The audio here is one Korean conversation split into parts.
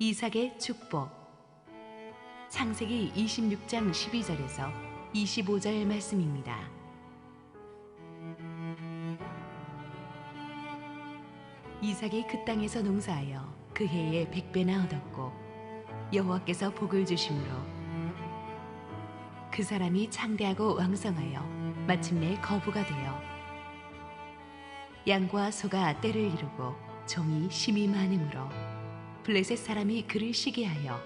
이삭의 축복. 창세기 26장 12절에서 25절 말씀입니다. 이삭이 그 땅에서 농사하여 그 해에 100배나 얻었고 여호와께서 복을 주심으로 그 사람이 창대하고 왕성하여 마침내 거부가 되어 양과 소가 떼를 이루고 종이 심이 많음으로 블레셋 사람이 그를 시기하여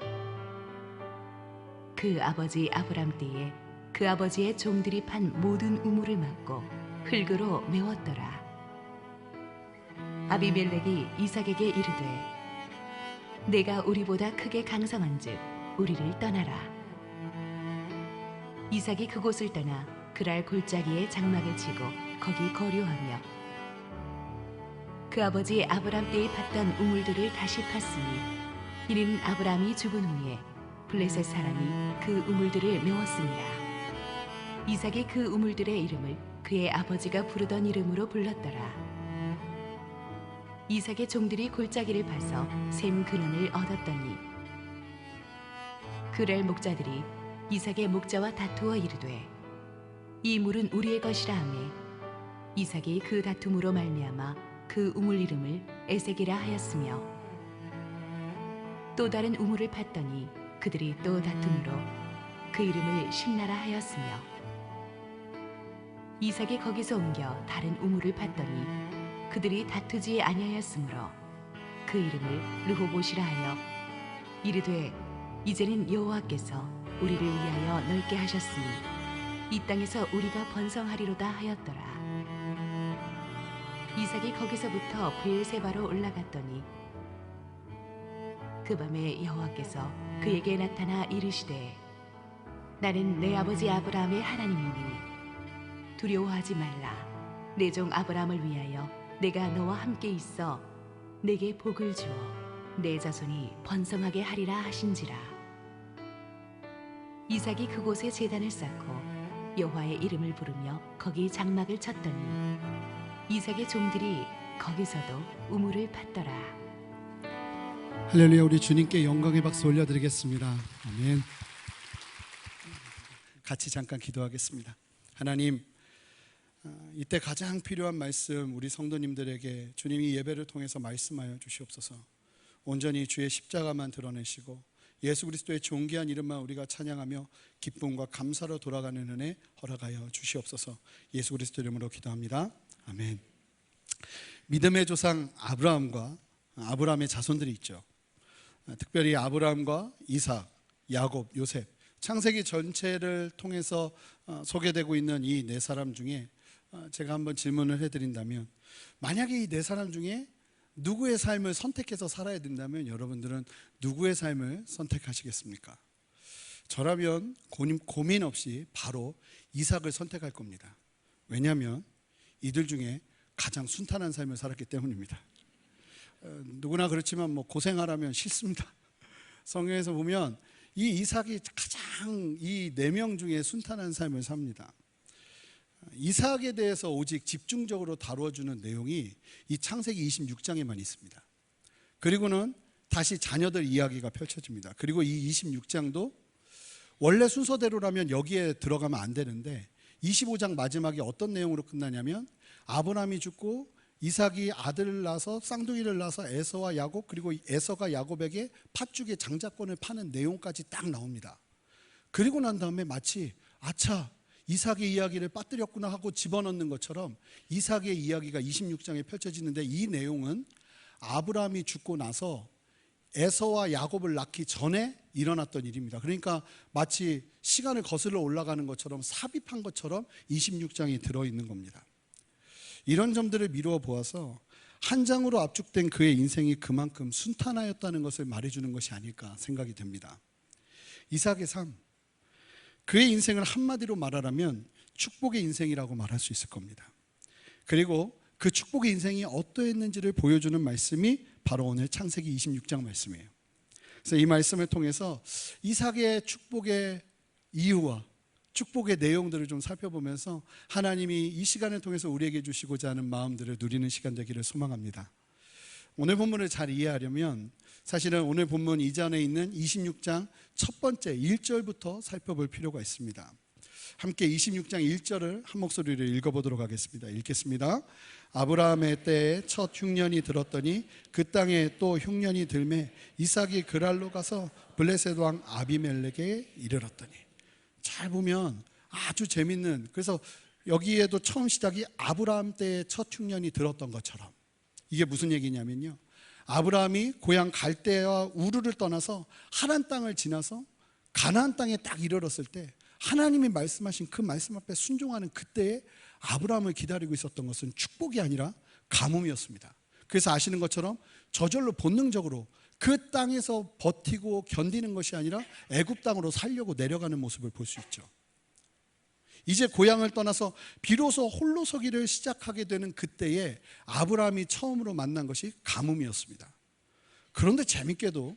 그 아버지 아브람 때에 그 아버지의 종들이 판 모든 우물을 막고 흙으로 메웠더라. 아비멜렉이 이삭에게 이르되 내가 우리보다 크게 강성한즉 우리를 떠나라. 이삭이 그곳을 떠나 그랄 골짜기에 장막을 치고 거기 거류하며 그 아버지 아브람 때에 팠던 우물들을 다시 팠으니 이는 아브람이 죽은 후에 블레셋 사람이 그 우물들을 메웠습니다. 이삭이 그 우물들의 이름을 그의 아버지가 부르던 이름으로 불렀더라. 이삭의 종들이 골짜기를 파서 샘 근원을 얻었더니 그랄 목자들이 이삭의 목자와 다투어 이르되 이 물은 우리의 것이라 하매 이삭이 그 다툼으로 말미암아 그 우물 이름을 에색이라 하였으며 또 다른 우물을 팠더니 그들이 또 다툼으로 그 이름을 심나라 하였으며 이삭이 거기서 옮겨 다른 우물을 팠더니 그들이 다투지 아니하였으므로 그 이름을 르호봇이라 하여 이르되 이제는 여호와께서 우리를 위하여 넓게 하셨으니 이 땅에서 우리가 번성하리로다 하였더라. 이삭이 거기서부터 브엘세바로 올라갔더니 그 밤에 여호와께서 그에게 나타나 이르시되 나는 내 아버지 아브라함의 하나님이니 두려워하지 말라. 내 종 아브라함을 위하여 내가 너와 함께 있어 내게 복을 주어 내 자손이 번성하게 하리라 하신지라. 이삭이 그곳에 제단을 쌓고 여호와의 이름을 부르며 거기 장막을 쳤더니 이삭의 종들이 거기서도 우물을 팠더라. 할렐루야. 우리 주님께 영광의 박수 올려드리겠습니다. 아멘. 같이 잠깐 기도하겠습니다. 하나님, 이때 가장 필요한 말씀 우리 성도님들에게 주님이 예배를 통해서 말씀하여 주시옵소서. 온전히 주의 십자가만 드러내시고 예수 그리스도의 존귀한 이름만 우리가 찬양하며 기쁨과 감사로 돌아가는 은혜 허락하여 주시옵소서. 예수 그리스도 이름으로 기도합니다. 아멘. 믿음의 조상 아브라함의 자손들이 있죠. 특별히 아브라함과 이삭, 야곱, 요셉, 창세기 전체를 통해서 소개되고 있는 이 네 사람 중에 제가 한번 질문을 해드린다면, 만약에 이 네 사람 중에 누구의 삶을 선택해서 살아야 된다면 여러분들은 누구의 삶을 선택하시겠습니까? 저라면 고민 없이 바로 이삭을 선택할 겁니다. 왜냐하면 이들 중에 가장 순탄한 삶을 살았기 때문입니다. 누구나 그렇지만 고생하라면 싫습니다. 성경에서 보면 이 이삭이 가장 이 4명 중에 순탄한 삶을 삽니다. 이삭에 대해서 오직 집중적으로 다루어주는 내용이 이 창세기 26장에만 있습니다. 그리고는 다시 자녀들 이야기가 펼쳐집니다. 그리고 이 26장도 원래 순서대로라면 여기에 들어가면 안 되는데 25장 마지막에 어떤 내용으로 끝나냐면 아브라함이 죽고 이삭이 아들을 낳아서 쌍둥이를 낳아서 에서와 야곱, 그리고 에서가 야곱에게 팥죽의 장자권을 파는 내용까지 딱 나옵니다. 그리고 난 다음에 마치 아차, 이삭의 이야기를 빠뜨렸구나 하고 집어넣는 것처럼 이삭의 이야기가 26장에 펼쳐지는데, 이 내용은 아브라함이 죽고 나서 에서와 야곱을 낳기 전에 일어났던 일입니다. 그러니까 마치 시간을 거슬러 올라가는 것처럼 삽입한 것처럼 26장이 들어있는 겁니다. 이런 점들을 미루어 보아서 한 장으로 압축된 그의 인생이 그만큼 순탄하였다는 것을 말해주는 것이 아닐까 생각이 됩니다. 이삭의 삶, 그의 인생을 한마디로 말하라면 축복의 인생이라고 말할 수 있을 겁니다. 그리고 그 축복의 인생이 어떠했는지를 보여주는 말씀이 바로 오늘 창세기 26장 말씀이에요. 그래서 이 말씀을 통해서 이삭의 축복의 이유와 축복의 내용들을 좀 살펴보면서 하나님이 이 시간을 통해서 우리에게 주시고자 하는 마음들을 누리는 시간 되기를 소망합니다. 오늘 본문을 잘 이해하려면 사실은 오늘 본문 이전에 있는 26장 첫 번째 1절부터 살펴볼 필요가 있습니다. 함께 26장 1절을 한 목소리로 읽어보도록 하겠습니다. 읽겠습니다. 아브라함의 때에 첫 흉년이 들었더니 그 땅에 또 흉년이 들매 이삭이 그랄로 가서 블레셋 왕 아비멜렉에 이르렀더니. 잘 보면 아주 재밌는, 그래서 여기에도 처음 시작이 아브라함 때에 첫 흉년이 들었던 것처럼, 이게 무슨 얘기냐면요, 아브라함이 고향 갈대와 우르를 떠나서 하란 땅을 지나서 가나안 땅에 딱 이르렀을 때 하나님이 말씀하신 그 말씀 앞에 순종하는 그때에 아브라함을 기다리고 있었던 것은 축복이 아니라 가뭄이었습니다. 그래서 아시는 것처럼 저절로 본능적으로 그 땅에서 버티고 견디는 것이 아니라 애굽 땅으로 살려고 내려가는 모습을 볼 수 있죠. 이제 고향을 떠나서 비로소 홀로 서기를 시작하게 되는 그때에 아브라함이 처음으로 만난 것이 가뭄이었습니다. 그런데 재밌게도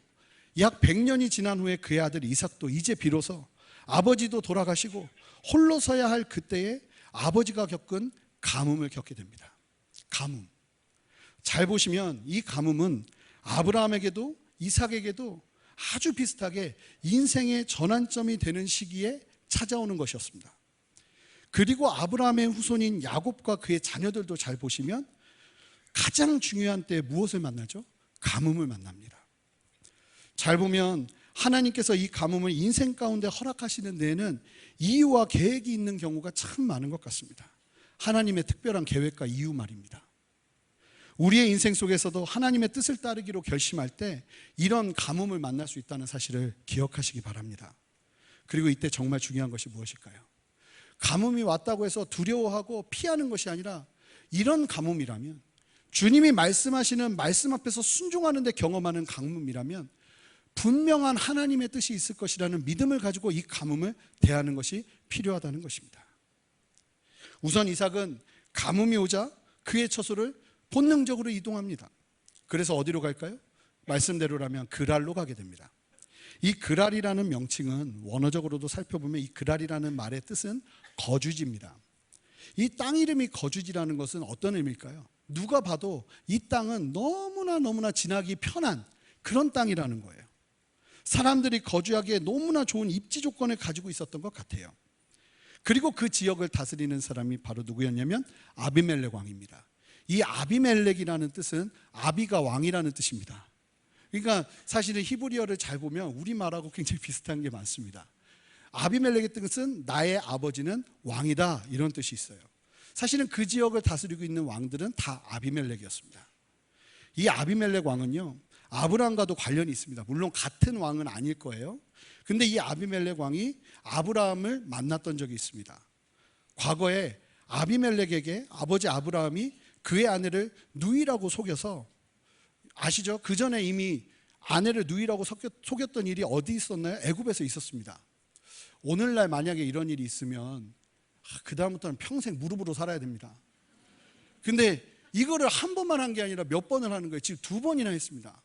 약 100년이 지난 후에 그의 아들 이삭도 이제 비로소 아버지도 돌아가시고 홀로 서야 할 그때에 아버지가 겪은 가뭄을 겪게 됩니다. 가뭄. 잘 보시면 이 가뭄은 아브라함에게도 이삭에게도 아주 비슷하게 인생의 전환점이 되는 시기에 찾아오는 것이었습니다. 그리고 아브라함의 후손인 야곱과 그의 자녀들도 잘 보시면 가장 중요한 때에 무엇을 만나죠? 가뭄을 만납니다. 잘 보면 하나님께서 이 가뭄을 인생 가운데 허락하시는 데에는 이유와 계획이 있는 경우가 참 많은 것 같습니다. 하나님의 특별한 계획과 이유 말입니다. 우리의 인생 속에서도 하나님의 뜻을 따르기로 결심할 때 이런 가뭄을 만날 수 있다는 사실을 기억하시기 바랍니다. 그리고 이때 정말 중요한 것이 무엇일까요? 가뭄이 왔다고 해서 두려워하고 피하는 것이 아니라, 이런 가뭄이라면, 주님이 말씀하시는 말씀 앞에서 순종하는 데 경험하는 가뭄이라면 분명한 하나님의 뜻이 있을 것이라는 믿음을 가지고 이 가뭄을 대하는 것이 필요하다는 것입니다. 우선 이삭은 가뭄이 오자 그의 처소를 본능적으로 이동합니다. 그래서 어디로 갈까요? 말씀대로라면 그랄로 가게 됩니다. 이 그랄이라는 명칭은 원어적으로도 살펴보면 이 그랄이라는 말의 뜻은 거주지입니다. 이 땅 이름이 거주지라는 것은 어떤 의미일까요? 누가 봐도 이 땅은 너무나 지나기 편한 그런 땅이라는 거예요. 사람들이 거주하기에 너무나 좋은 입지 조건을 가지고 있었던 것 같아요. 그리고 그 지역을 다스리는 사람이 바로 누구였냐면 아비멜렉 왕입니다. 이 아비멜렉이라는 뜻은 아비가 왕이라는 뜻입니다. 그러니까 사실은 히브리어를 잘 보면 우리말하고 굉장히 비슷한 게 많습니다. 아비멜렉의 뜻은 나의 아버지는 왕이다, 이런 뜻이 있어요. 사실은 그 지역을 다스리고 있는 왕들은 다 아비멜렉이었습니다. 이 아비멜렉 왕은요, 아브라함과도 관련이 있습니다. 물론 같은 왕은 아닐 거예요. 근데 이 아비멜렉 왕이 아브라함을 만났던 적이 있습니다. 과거에 아비멜렉에게 아버지 아브라함이 그의 아내를 누이라고 속여서, 아시죠? 그 전에 이미 아내를 누이라고 속였던 일이 어디 있었나요? 애굽에서 있었습니다. 오늘날 만약에 이런 일이 있으면 그 다음부터는 평생 무릎으로 살아야 됩니다. 근데 이거를 한 번만 한 게 아니라 몇 번을 하는 거예요. 지금 2번이나 했습니다.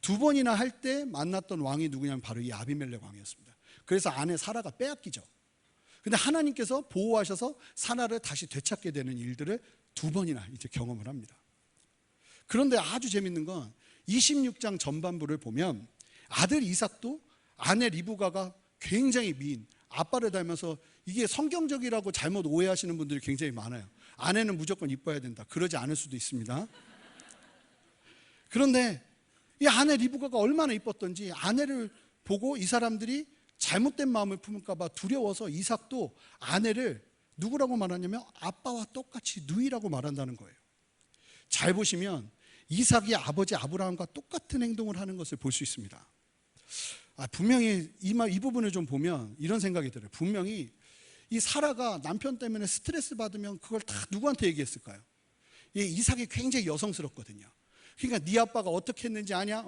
2번이나 할 때 만났던 왕이 누구냐면 바로 이 아비멜렉 왕이었습니다. 그래서 아내 사라가 빼앗기죠. 근데 하나님께서 보호하셔서 사라를 다시 되찾게 되는 일들을 2번이나 이제 경험을 합니다. 그런데 아주 재밌는 건 26장 전반부를 보면 아들 이삭도 아내 리브가가 굉장히 미인, 아빠를 닮아서, 이게 성경적이라고 잘못 오해하시는 분들이 굉장히 많아요. 아내는 무조건 이뻐야 된다. 그러지 않을 수도 있습니다. 그런데 이 아내 리브가가 얼마나 이뻤던지 아내를 보고 이 사람들이 잘못된 마음을 품을까 봐 두려워서 이삭도 아내를 누구라고 말하냐면 아빠와 똑같이 누이라고 말한다는 거예요. 잘 보시면 이삭이 아버지 아브라함과 똑같은 행동을 하는 것을 볼 수 있습니다. 분명히 이 부분을 좀 보면 이런 생각이 들어요. 분명히 이 사라가 남편 때문에 스트레스 받으면 그걸 다 누구한테 얘기했을까요? 이삭이 굉장히 여성스럽거든요. 그러니까 네 아빠가 어떻게 했는지 아냐?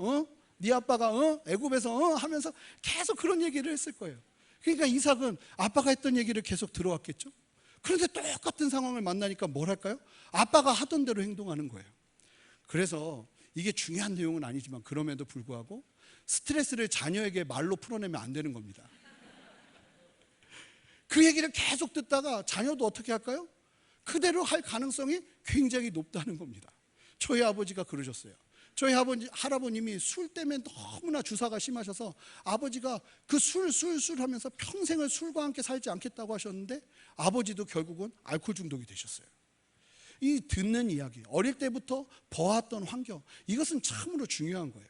네 아빠가 애굽에서 하면서 계속 그런 얘기를 했을 거예요. 그러니까 이삭은 아빠가 했던 얘기를 계속 들어왔겠죠. 그런데 똑같은 상황을 만나니까 뭘 할까요? 아빠가 하던 대로 행동하는 거예요. 그래서 이게 중요한 내용은 아니지만 그럼에도 불구하고 스트레스를 자녀에게 말로 풀어내면 안 되는 겁니다. 그 얘기를 계속 듣다가 자녀도 어떻게 할까요? 그대로 할 가능성이 굉장히 높다는 겁니다. 저희 아버지가 그러셨어요. 저희 할아버님이 술 때문에 너무나 주사가 심하셔서 아버지가 그 술 하면서 평생을 술과 함께 살지 않겠다고 하셨는데 아버지도 결국은 알코올 중독이 되셨어요. 이 듣는 이야기, 어릴 때부터 보았던 환경, 이것은 참으로 중요한 거예요.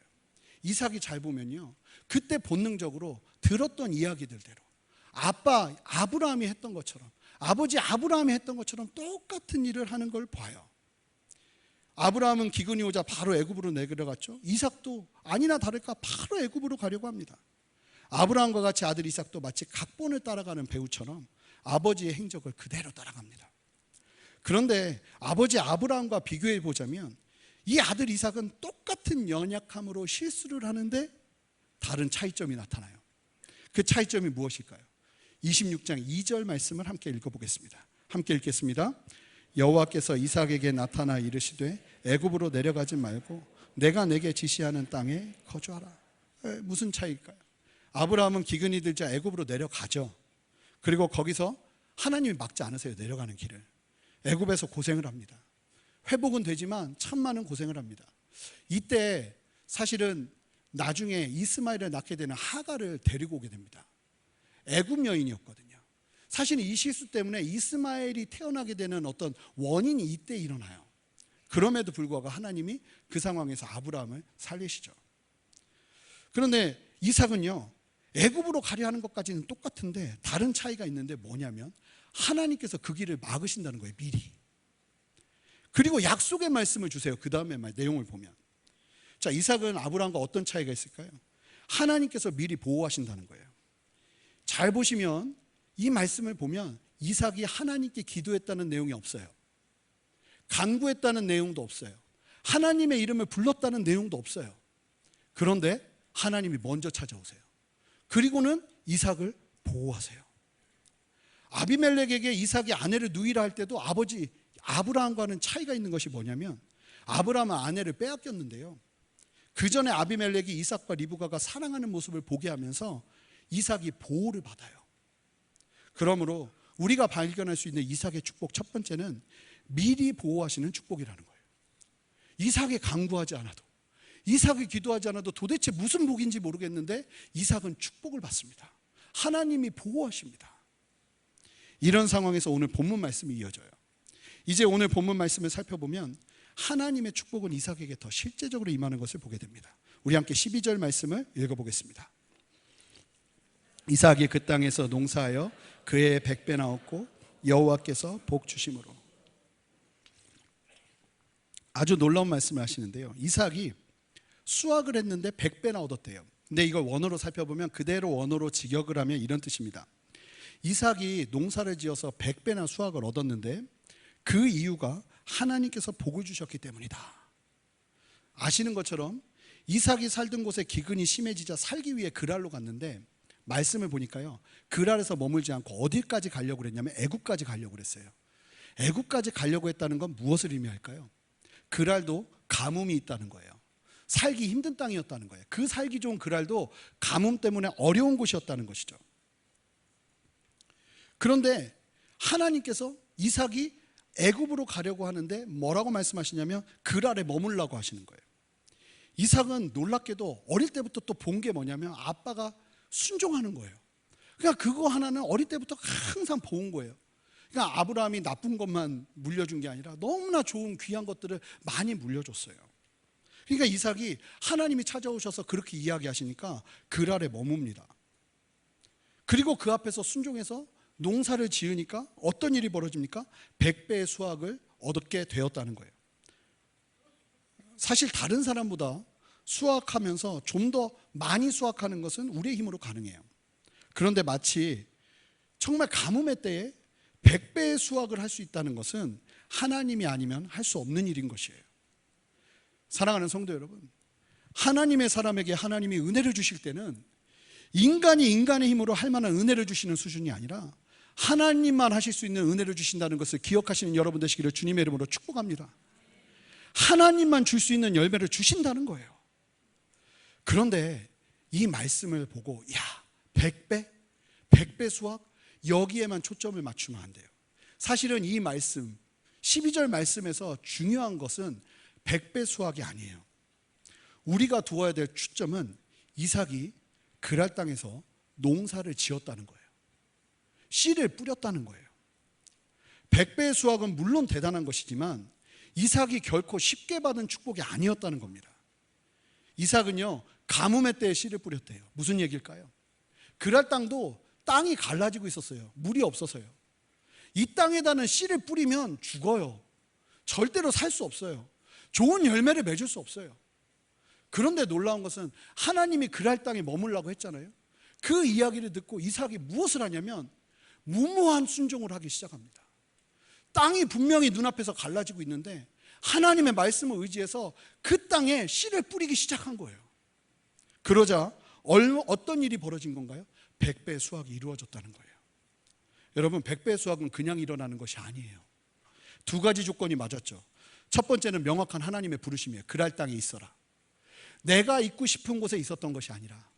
이삭이 잘 보면요, 그때 본능적으로 들었던 이야기들대로 아빠 아브라함이 했던 것처럼, 아버지 아브라함이 했던 것처럼 똑같은 일을 하는 걸 봐요. 아브라함은 기근이 오자 바로 애굽으로 내려갔죠. 이삭도 아니나 다를까 바로 애굽으로 가려고 합니다. 아브라함과 같이 아들 이삭도 마치 각본을 따라가는 배우처럼 아버지의 행적을 그대로 따라갑니다. 그런데 아버지 아브라함과 비교해 보자면 이 아들 이삭은 똑같은 연약함으로 실수를 하는데 다른 차이점이 나타나요. 그 차이점이 무엇일까요? 26장 2절 말씀을 함께 읽어보겠습니다. 함께 읽겠습니다. 여호와께서 이삭에게 나타나 이르시되 애굽으로 내려가지 말고 내가 내게 지시하는 땅에 거주하라. 무슨 차이일까요? 아브라함은 기근이 들자 애굽으로 내려가죠. 그리고 거기서 하나님이 막지 않으세요. 내려가는 길을. 애굽에서 고생을 합니다. 회복은 되지만 참 많은 고생을 합니다. 이때 사실은 나중에 이스마엘을 낳게 되는 하갈을 데리고 오게 됩니다. 애굽 여인이었거든요. 사실 이 실수 때문에 이스마엘이 태어나게 되는 어떤 원인이 이때 일어나요. 그럼에도 불구하고 하나님이 그 상황에서 아브라함을 살리시죠. 그런데 이삭은요, 애굽으로 가려 하는 것까지는 똑같은데 다른 차이가 있는데 뭐냐면 하나님께서 그 길을 막으신다는 거예요. 미리. 그리고 약속의 말씀을 주세요. 그 다음에 내용을 보면, 자, 이삭은 아브라함과 어떤 차이가 있을까요? 하나님께서 미리 보호하신다는 거예요. 잘 보시면 이 말씀을 보면 이삭이 하나님께 기도했다는 내용이 없어요. 간구했다는 내용도 없어요. 하나님의 이름을 불렀다는 내용도 없어요. 그런데 하나님이 먼저 찾아오세요. 그리고는 이삭을 보호하세요. 아비멜렉에게 이삭이 아내를 누이라 할 때도 아버지 아브라함과는 차이가 있는 것이 뭐냐면 아브라함은 아내를 빼앗겼는데요, 그 전에 아비멜렉이 이삭과 리브가가 사랑하는 모습을 보게 하면서 이삭이 보호를 받아요. 그러므로 우리가 발견할 수 있는 이삭의 축복 첫 번째는 미리 보호하시는 축복이라는 거예요. 이삭이 간구하지 않아도, 이삭이 기도하지 않아도 도대체 무슨 복인지 모르겠는데 이삭은 축복을 받습니다. 하나님이 보호하십니다. 이런 상황에서 오늘 본문 말씀이 이어져요. 이제 오늘 본문 말씀을 살펴보면 하나님의 축복은 이삭에게 더 실제적으로 임하는 것을 보게 됩니다. 우리 함께 12절 말씀을 읽어보겠습니다. 이삭이 그 땅에서 농사하여 그의 100배나 얻고 여호와께서 복 주심으로. 아주 놀라운 말씀을 하시는데요, 이삭이 수확을 했는데 100배나 얻었대요. 근데 이걸 원어로 살펴보면 그대로 원어로 직역을 하면 이런 뜻입니다. 이삭이 농사를 지어서 100배나 수확을 얻었는데 그 이유가 하나님께서 복을 주셨기 때문이다. 아시는 것처럼 이삭이 살던 곳에 기근이 심해지자 살기 위해 그랄로 갔는데 말씀을 보니까요, 그랄에서 머물지 않고 어디까지 가려고 그랬냐면 애굽까지 가려고 그랬어요. 애굽까지 가려고 했다는 건 무엇을 의미할까요? 그랄도 가뭄이 있다는 거예요. 살기 힘든 땅이었다는 거예요. 그 살기 좋은 그랄도 가뭄 때문에 어려운 곳이었다는 것이죠. 그런데 하나님께서 이삭이 애굽으로 가려고 하는데 뭐라고 말씀하시냐면 그랄에 머물라고 하시는 거예요. 이삭은 놀랍게도 어릴 때부터 또 본 게 뭐냐면 아빠가 순종하는 거예요. 그러니까 그거 하나는 어릴 때부터 항상 본 거예요. 그러니까 아브라함이 나쁜 것만 물려준 게 아니라 너무나 좋은 귀한 것들을 많이 물려줬어요. 그러니까 이삭이 하나님이 찾아오셔서 그렇게 이야기하시니까 그랄에 머뭅니다. 그리고 그 앞에서 순종해서 농사를 지으니까 어떤 일이 벌어집니까? 100배의 수확을 얻게 되었다는 거예요. 사실 다른 사람보다 수확하면서 좀 더 많이 수확하는 것은 우리의 힘으로 가능해요. 그런데 마치 정말 가뭄의 때에 100배의 수확을 할 수 있다는 것은 하나님이 아니면 할 수 없는 일인 것이에요. 사랑하는 성도 여러분, 하나님의 사람에게 하나님이 은혜를 주실 때는 인간이 인간의 힘으로 할 만한 은혜를 주시는 수준이 아니라 하나님만 하실 수 있는 은혜를 주신다는 것을 기억하시는 여러분 되시기를 주님의 이름으로 축복합니다. 하나님만 줄 수 있는 열매를 주신다는 거예요. 그런데 이 말씀을 보고 100배? 100배 수확? 여기에만 초점을 맞추면 안 돼요. 사실은 이 말씀 12절 말씀에서 중요한 것은 100배 수확이 아니에요. 우리가 두어야 될 추점은 이삭이 그랄 땅에서 농사를 지었다는 거예요. 씨를 뿌렸다는 거예요. 100배의 수확은 물론 대단한 것이지만 이삭이 결코 쉽게 받은 축복이 아니었다는 겁니다. 이삭은요, 가뭄의 때에 씨를 뿌렸대요. 무슨 얘기일까요? 그랄 땅도 땅이 갈라지고 있었어요. 물이 없어서요. 이 땅에다는 씨를 뿌리면 죽어요. 절대로 살 수 없어요. 좋은 열매를 맺을 수 없어요. 그런데 놀라운 것은 하나님이 그랄 땅에 머물라고 했잖아요. 그 이야기를 듣고 이삭이 무엇을 하냐면 무모한 순종을 하기 시작합니다. 땅이 분명히 눈앞에서 갈라지고 있는데 하나님의 말씀을 의지해서 그 땅에 씨를 뿌리기 시작한 거예요. 그러자 어떤 일이 벌어진 건가요? 100배의 수확이 이루어졌다는 거예요. 여러분, 100배의 수확은 그냥 일어나는 것이 아니에요. 두 가지 조건이 맞았죠. 첫 번째는 명확한 하나님의 부르심이에요. 그랄 땅에 있어라. 내가 있고 싶은 곳에 있었던 것이 아니라,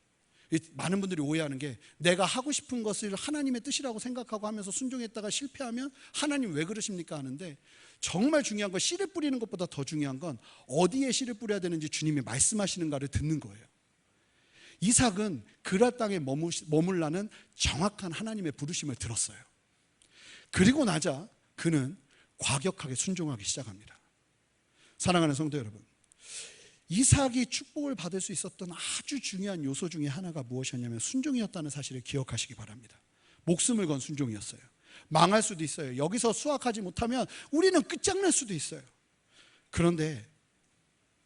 많은 분들이 오해하는 게 내가 하고 싶은 것을 하나님의 뜻이라고 생각하고 하면서 순종했다가 실패하면 하나님 왜 그러십니까 하는데, 정말 중요한 건 씨를 뿌리는 것보다 더 중요한 건 어디에 씨를 뿌려야 되는지 주님이 말씀하시는가를 듣는 거예요. 이삭은 그랄 땅에 머물라는 정확한 하나님의 부르심을 들었어요. 그리고 나자 그는 과격하게 순종하기 시작합니다. 사랑하는 성도 여러분, 이삭이 축복을 받을 수 있었던 아주 중요한 요소 중에 하나가 무엇이었냐면 순종이었다는 사실을 기억하시기 바랍니다. 목숨을 건 순종이었어요. 망할 수도 있어요. 여기서 수확하지 못하면 우리는 끝장날 수도 있어요. 그런데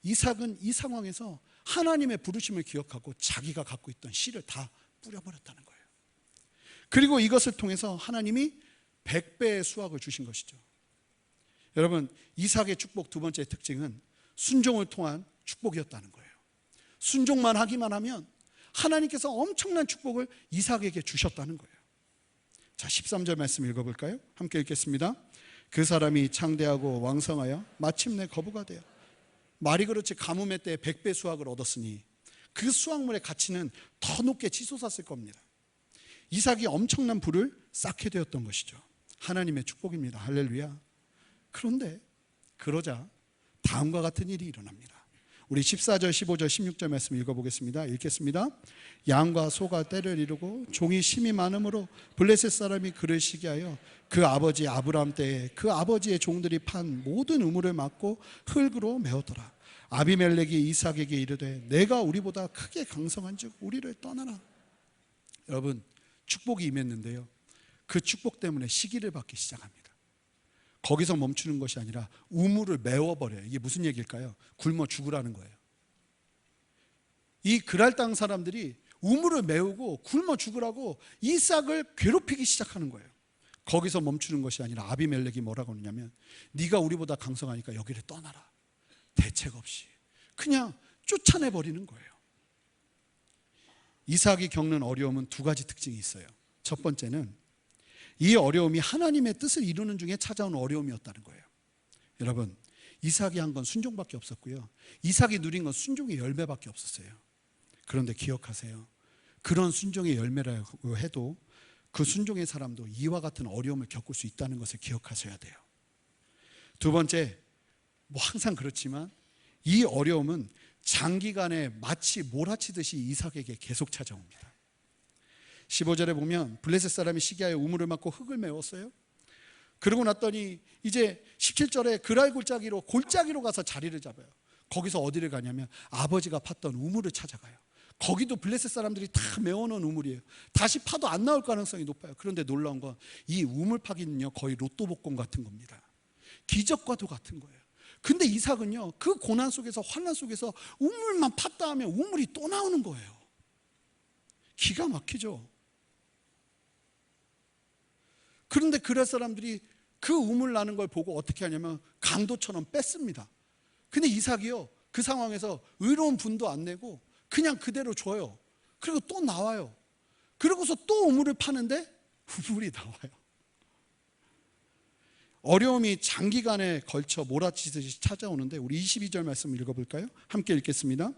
이삭은 이 상황에서 하나님의 부르심을 기억하고 자기가 갖고 있던 씨를 다 뿌려버렸다는 거예요. 그리고 이것을 통해서 하나님이 100배의 수확을 주신 것이죠. 여러분, 이삭의 축복 두 번째 특징은 순종을 통한 축복이었다는 거예요. 순종만 하기만 하면 하나님께서 엄청난 축복을 이삭에게 주셨다는 거예요. 자, 13절 말씀 읽어볼까요? 함께 읽겠습니다. 그 사람이 창대하고 왕성하여 마침내 거부가 되어, 말이 그렇지 가뭄의 때에 100배 수확을 얻었으니 그 수확물의 가치는 더 높게 치솟았을 겁니다. 이삭이 엄청난 부를 쌓게 되었던 것이죠. 하나님의 축복입니다. 할렐루야. 그런데 그러자 다음과 같은 일이 일어납니다. 우리 14절, 15절, 16절 말씀 읽어보겠습니다. 읽겠습니다. 양과 소가 때를 이루고 종이 심이 많으므로 블레셋 사람이 그를 시기하여 그 아버지 아브라함 때에 그 아버지의 종들이 판 모든 우물을 막고 흙으로 메웠더라. 아비멜렉이 이삭에게 이르되 내가 우리보다 크게 강성한즉 우리를 떠나라. 여러분, 축복이 임했는데요, 그 축복 때문에 시기를 받기 시작합니다. 거기서 멈추는 것이 아니라 우물을 메워버려요. 이게 무슨 얘기일까요? 굶어 죽으라는 거예요. 이 그랄 땅 사람들이 우물을 메우고 굶어 죽으라고 이삭을 괴롭히기 시작하는 거예요. 거기서 멈추는 것이 아니라 아비멜렉이 뭐라고 하느냐면 네가 우리보다 강성하니까 여기를 떠나라. 대책 없이 그냥 쫓아내버리는 거예요. 이삭이 겪는 어려움은 두 가지 특징이 있어요. 첫 번째는 이 어려움이 하나님의 뜻을 이루는 중에 찾아온 어려움이었다는 거예요. 여러분, 이삭이 한 건 순종밖에 없었고요, 이삭이 누린 건 순종의 열매밖에 없었어요. 그런데 기억하세요. 그런 순종의 열매라고 해도 그 순종의 사람도 이와 같은 어려움을 겪을 수 있다는 것을 기억하셔야 돼요. 두 번째, 항상 그렇지만 이 어려움은 장기간에 마치 몰아치듯이 이삭에게 계속 찾아옵니다. 15절에 보면 블레셋 사람이 시기하여 우물을 막고 흙을 메웠어요. 그러고 났더니 이제 17절에 그랄 골짜기로 가서 자리를 잡아요. 거기서 어디를 가냐면 아버지가 팠던 우물을 찾아가요. 거기도 블레셋 사람들이 다 메워놓은 우물이에요. 다시 파도 안 나올 가능성이 높아요. 그런데 놀라운 건 이 우물 파기는요, 거의 로또 복권 같은 겁니다. 기적과도 같은 거예요. 근데 이삭은요, 그 고난 속에서, 환난 속에서 우물만 팠다 하면 우물이 또 나오는 거예요. 기가 막히죠. 그런데 그랄 사람들이 그 우물 나는 걸 보고 어떻게 하냐면 강도처럼 뺐습니다. 근데 이삭이요, 그 상황에서 의로운 분도 안 내고 그냥 그대로 줘요. 그리고 또 나와요. 그러고서 또 우물을 파는데 우물이 나와요. 어려움이 장기간에 걸쳐 몰아치듯이 찾아오는데 우리 22절 말씀 읽어볼까요? 함께 읽겠습니다.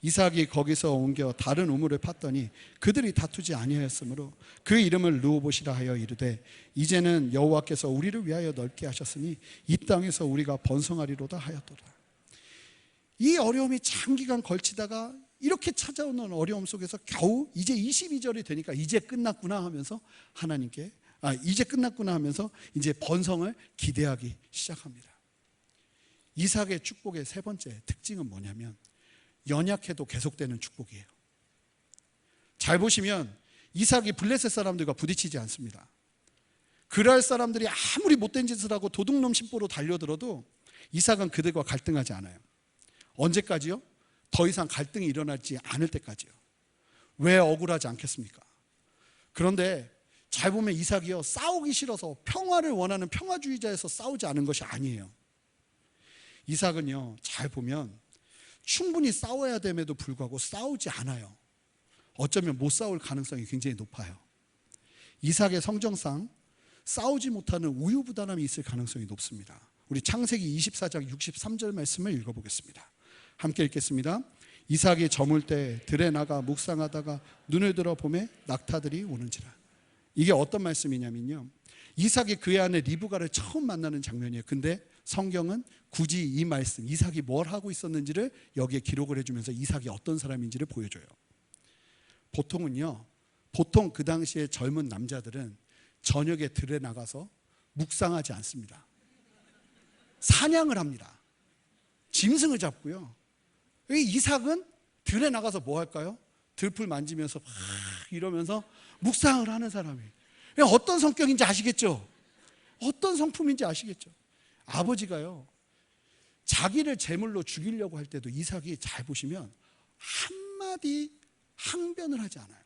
이삭이 거기서 옮겨 다른 우물을 팠더니 그들이 다투지 아니하였으므로 그 이름을 르호봇이라 하여 이르되 이제는 여호와께서 우리를 위하여 넓게 하셨으니 이 땅에서 우리가 번성하리로다 하였더라. 이 어려움이 장기간 걸치다가 이렇게 찾아오는 어려움 속에서 겨우 이제 22절이 되니까 이제 끝났구나 하면서 이제 끝났구나 하면서 이제 번성을 기대하기 시작합니다. 이삭의 축복의 세 번째 특징은 뭐냐면 연약해도 계속되는 축복이에요. 잘 보시면 이삭이 블레셋 사람들과 부딪히지 않습니다. 그랄 사람들이 아무리 못된 짓을 하고 도둑놈 심보로 달려들어도 이삭은 그들과 갈등하지 않아요. 언제까지요? 더 이상 갈등이 일어나지 않을 때까지요. 왜 억울하지 않겠습니까? 그런데 잘 보면 이삭이요, 싸우기 싫어서 평화를 원하는 평화주의자에서 싸우지 않은 것이 아니에요. 이삭은요, 잘 보면 충분히 싸워야 됨에도 불구하고 싸우지 않아요. 어쩌면 못 싸울 가능성이 굉장히 높아요. 이삭의 성정상 싸우지 못하는 우유부단함이 있을 가능성이 높습니다. 우리 창세기 24장 63절 말씀을 읽어보겠습니다. 함께 읽겠습니다. 이삭이 저물 때 들에 나가 묵상하다가 눈을 들어 보매 낙타들이 오는지라. 이게 어떤 말씀이냐면요, 이삭이 그의 아내 리브가를 처음 만나는 장면이에요. 근데 성경은 굳이 이 말씀, 이삭이 뭘 하고 있었는지를 여기에 기록을 해주면서 이삭이 어떤 사람인지를 보여줘요. 보통 그 당시에 젊은 남자들은 저녁에 들에 나가서 묵상하지 않습니다. 사냥을 합니다. 짐승을 잡고요. 이삭은 들에 나가서 뭐 할까요? 들풀 만지면서 막 이러면서 묵상을 하는 사람이에요. 어떤 성격인지 아시겠죠? 어떤 성품인지 아시겠죠? 아버지가요, 자기를 제물로 죽이려고 할 때도 이삭이 잘 보시면 한마디 항변을 하지 않아요.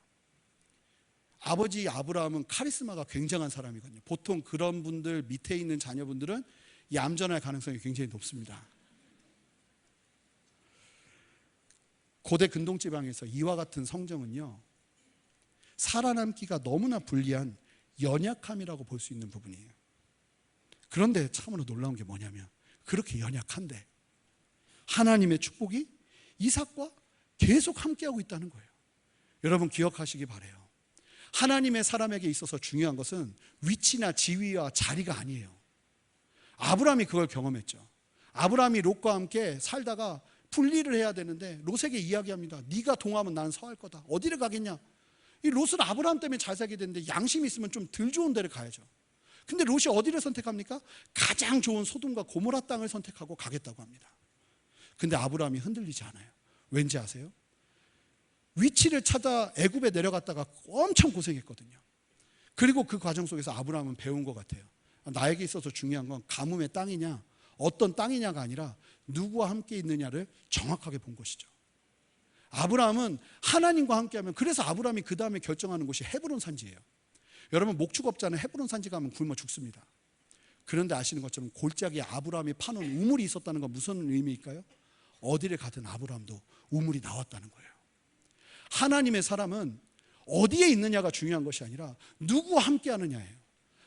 아버지 아브라함은 카리스마가 굉장한 사람이거든요. 보통 그런 분들 밑에 있는 자녀분들은 얌전할 가능성이 굉장히 높습니다. 고대 근동지방에서 이와 같은 성정은요, 살아남기가 너무나 불리한 연약함이라고 볼 수 있는 부분이에요. 그런데 참으로 놀라운 게 뭐냐면 그렇게 연약한데 하나님의 축복이 이삭과 계속 함께하고 있다는 거예요. 여러분 기억하시기 바라요. 하나님의 사람에게 있어서 중요한 것은 위치나 지위와 자리가 아니에요. 아브라함이 그걸 경험했죠. 아브라함이 롯과 함께 살다가 분리를 해야 되는데 롯에게 이야기합니다. 네가 동하면 난 서할 거다. 어디를 가겠냐? 이 롯은 아브라함 때문에 잘 살게 됐는데 양심이 있으면 좀 덜 좋은 데를 가야죠. 근데 롯이 어디를 선택합니까? 가장 좋은 소돔과 고모라 땅을 선택하고 가겠다고 합니다. 근데 아브라함이 흔들리지 않아요. 왠지 아세요? 위치를 찾아 애굽에 내려갔다가 엄청 고생했거든요. 그리고 그 과정 속에서 아브라함은 배운 것 같아요. 나에게 있어서 중요한 건 가뭄의 땅이냐 어떤 땅이냐가 아니라 누구와 함께 있느냐를 정확하게 본 것이죠. 아브라함은 하나님과 함께하면, 그래서 아브라함이 그 다음에 결정하는 곳이 헤브론 산지예요. 여러분 목축업자는 헤브론 산지 가면 굶어 죽습니다. 그런데 아시는 것처럼 골짜기에 아브라함이 파놓은 우물이 있었다는 건 무슨 의미일까요? 어디를 가든 아브라함도 우물이 나왔다는 거예요. 하나님의 사람은 어디에 있느냐가 중요한 것이 아니라 누구와 함께 하느냐예요.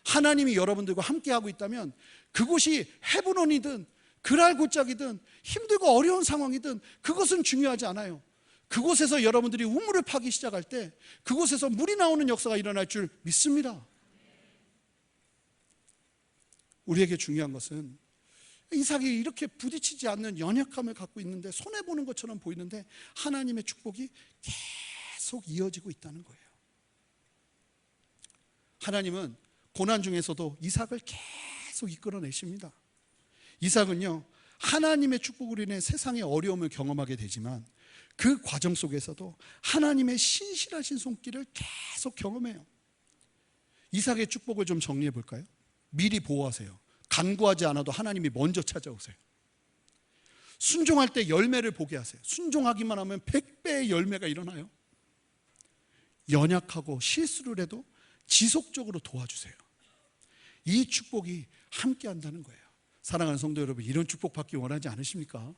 하나님이 여러분들과 함께하고 있다면 그곳이 헤브론이든 그랄 골짜기든 힘들고 어려운 상황이든 그것은 중요하지 않아요. 그곳에서 여러분들이 우물을 파기 시작할 때 그곳에서 물이 나오는 역사가 일어날 줄 믿습니다. 우리에게 중요한 것은 이삭이 이렇게 부딪히지 않는 연약함을 갖고 있는데 손해보는 것처럼 보이는데 하나님의 축복이 계속 이어지고 있다는 거예요. 하나님은 고난 중에서도 이삭을 계속 이끌어내십니다. 이삭은요, 하나님의 축복으로 인해 세상의 어려움을 경험하게 되지만 그 과정 속에서도 하나님의 신실하신 손길을 계속 경험해요. 이삭의 축복을 좀 정리해 볼까요? 미리 보호하세요. 간구하지 않아도 하나님이 먼저 찾아오세요. 순종할 때 열매를 보게 하세요. 순종하기만 하면 100배의 열매가 일어나요. 연약하고 실수를 해도 지속적으로 도와주세요. 이 축복이 함께 한다는 거예요. 사랑하는 성도 여러분, 이런 축복 받기 원하지 않으십니까?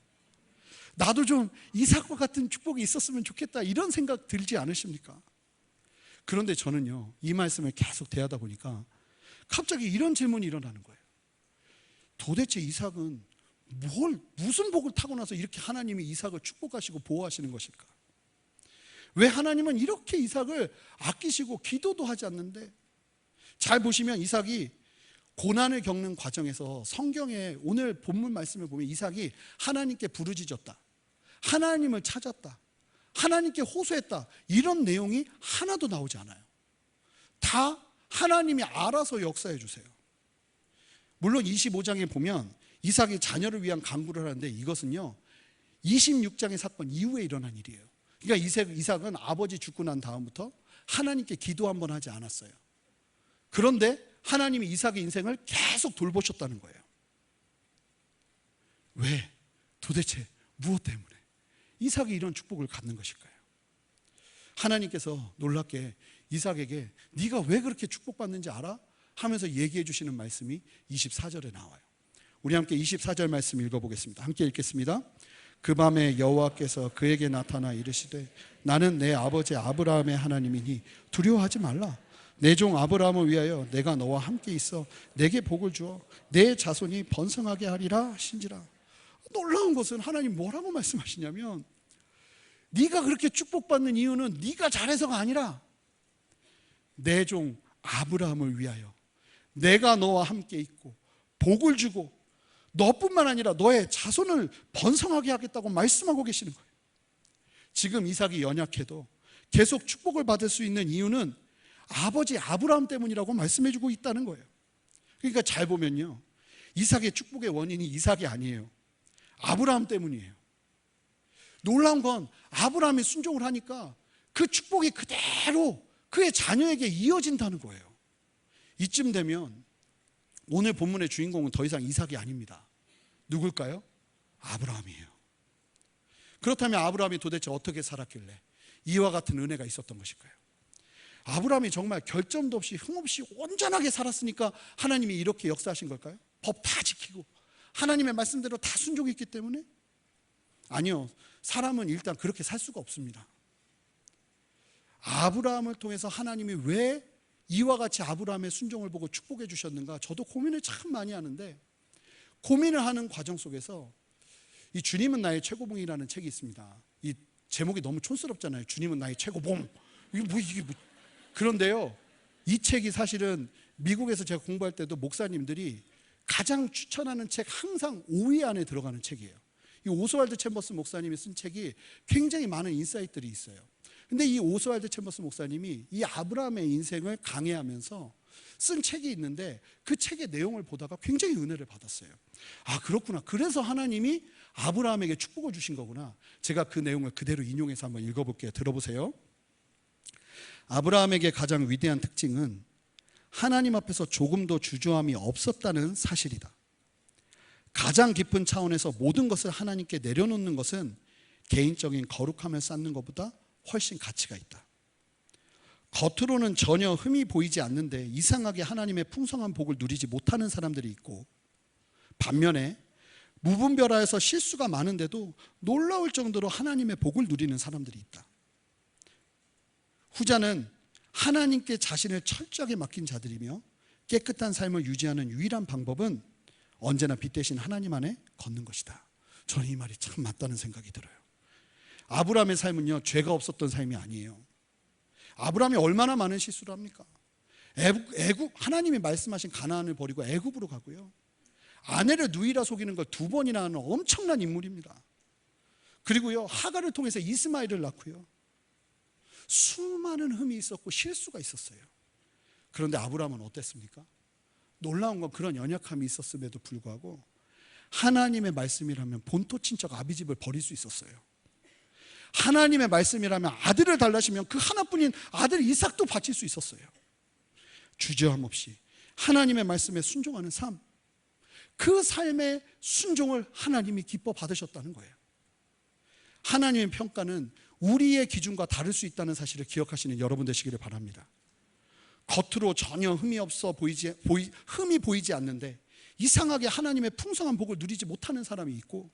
나도 좀 이삭과 같은 축복이 있었으면 좋겠다, 이런 생각 들지 않으십니까? 그런데 저는요, 이 말씀을 계속 대하다 보니까 갑자기 이런 질문이 일어나는 거예요. 도대체 이삭은 무슨 복을 타고나서 이렇게 하나님이 이삭을 축복하시고 보호하시는 것일까? 왜 하나님은 이렇게 이삭을 아끼시고 기도도 하지 않는데? 잘 보시면 이삭이 고난을 겪는 과정에서 성경에 오늘 본문 말씀을 보면 이삭이 하나님께 부르짖었다, 하나님을 찾았다, 하나님께 호소했다, 이런 내용이 하나도 나오지 않아요. 다 하나님이 알아서 역사해 주세요. 물론 25장에 보면 이삭이 자녀를 위한 간구를 하는데 이것은요 26장의 사건 이후에 일어난 일이에요. 그러니까 이삭은 아버지 죽고 난 다음부터 하나님께 기도 한번 하지 않았어요. 그런데 하나님이 이삭의 인생을 계속 돌보셨다는 거예요. 왜? 도대체 무엇 때문에 이삭이 이런 축복을 갖는 것일까요? 하나님께서 놀랍게 이삭에게 네가 왜 그렇게 축복받는지 알아? 하면서 얘기해 주시는 말씀이 24절에 나와요. 우리 함께 24절 말씀 읽어보겠습니다. 함께 읽겠습니다. 그 밤에 여호와께서 그에게 나타나 이르시되 나는 내 아버지 아브라함의 하나님이니 두려워하지 말라. 내 종 아브라함을 위하여 내가 너와 함께 있어 내게 복을 주어 내 자손이 번성하게 하리라 하신지라. 놀라운 것은 하나님 뭐라고 말씀하시냐면 네가 그렇게 축복받는 이유는 네가 잘해서가 아니라 내 종 아브라함을 위하여 내가 너와 함께 있고 복을 주고 너뿐만 아니라 너의 자손을 번성하게 하겠다고 말씀하고 계시는 거예요. 지금 이삭이 연약해도 계속 축복을 받을 수 있는 이유는 아버지 아브라함 때문이라고 말씀해주고 있다는 거예요. 그러니까 잘 보면요 이삭의 축복의 원인이 이삭이 아니에요. 아브라함 때문이에요. 놀라운 건 아브라함이 순종을 하니까 그 축복이 그대로 그의 자녀에게 이어진다는 거예요. 이쯤 되면 오늘 본문의 주인공은 더 이상 이삭이 아닙니다. 누굴까요? 아브라함이에요. 그렇다면 아브라함이 도대체 어떻게 살았길래 이와 같은 은혜가 있었던 것일까요? 아브라함이 정말 결점도 없이 흠없이 온전하게 살았으니까 하나님이 이렇게 역사하신 걸까요? 법 다 지키고 하나님의 말씀대로 다 순종했기 때문에? 아니요. 사람은 일단 그렇게 살 수가 없습니다. 아브라함을 통해서 하나님이 왜 이와 같이 아브라함의 순종을 보고 축복해 주셨는가? 저도 고민을 참 많이 하는데 고민을 하는 과정 속에서 이 주님은 나의 최고봉이라는 책이 있습니다. 이 제목이 너무 촌스럽잖아요. 주님은 나의 최고봉. 이게 뭐. 그런데요. 이 책이 사실은 미국에서 제가 공부할 때도 목사님들이 가장 추천하는 책 항상 5위 안에 들어가는 책이에요. 이 오스왈드 챔버스 목사님이 쓴 책이 굉장히 많은 인사이트들이 있어요. 근데 이 오스왈드 챔버스 목사님이 이 아브라함의 인생을 강해하면서 쓴 책이 있는데 그 책의 내용을 보다가 굉장히 은혜를 받았어요. 아 그렇구나. 그래서 하나님이 아브라함에게 축복을 주신 거구나. 제가 그 내용을 그대로 인용해서 한번 읽어볼게요. 들어보세요. 아브라함에게 가장 위대한 특징은 하나님 앞에서 조금도 주저함이 없었다는 사실이다. 가장 깊은 차원에서 모든 것을 하나님께 내려놓는 것은 개인적인 거룩함을 쌓는 것보다 훨씬 가치가 있다. 겉으로는 전혀 흠이 보이지 않는데 이상하게 하나님의 풍성한 복을 누리지 못하는 사람들이 있고 반면에 무분별하여서 실수가 많은데도 놀라울 정도로 하나님의 복을 누리는 사람들이 있다. 후자는 하나님께 자신을 철저하게 맡긴 자들이며 깨끗한 삶을 유지하는 유일한 방법은 언제나 빛 대신 하나님 안에 걷는 것이다. 저는 이 말이 참 맞다는 생각이 들어요. 아브라함의 삶은요 죄가 없었던 삶이 아니에요. 아브라함이 얼마나 많은 실수를 합니까? 애굽 하나님이 말씀하신 가나안을 버리고 애굽으로 가고요. 아내를 누이라 속이는 걸 2번이나 하는 엄청난 인물입니다. 그리고요 하갈을 통해서 이스마엘을 낳고요. 수많은 흠이 있었고 실수가 있었어요. 그런데 아브라함은 어땠습니까? 놀라운 건 그런 연약함이 있었음에도 불구하고 하나님의 말씀이라면 본토 친척 아비집을 버릴 수 있었어요. 하나님의 말씀이라면 아들을 달라시면 그 하나뿐인 아들 이삭도 바칠 수 있었어요. 주저함 없이 하나님의 말씀에 순종하는 삶, 그 삶의 순종을 하나님이 기뻐 받으셨다는 거예요. 하나님의 평가는 우리의 기준과 다를 수 있다는 사실을 기억하시는 여러분 되시기를 바랍니다. 겉으로 전혀 흠이 보이지 않는데 이상하게 하나님의 풍성한 복을 누리지 못하는 사람이 있고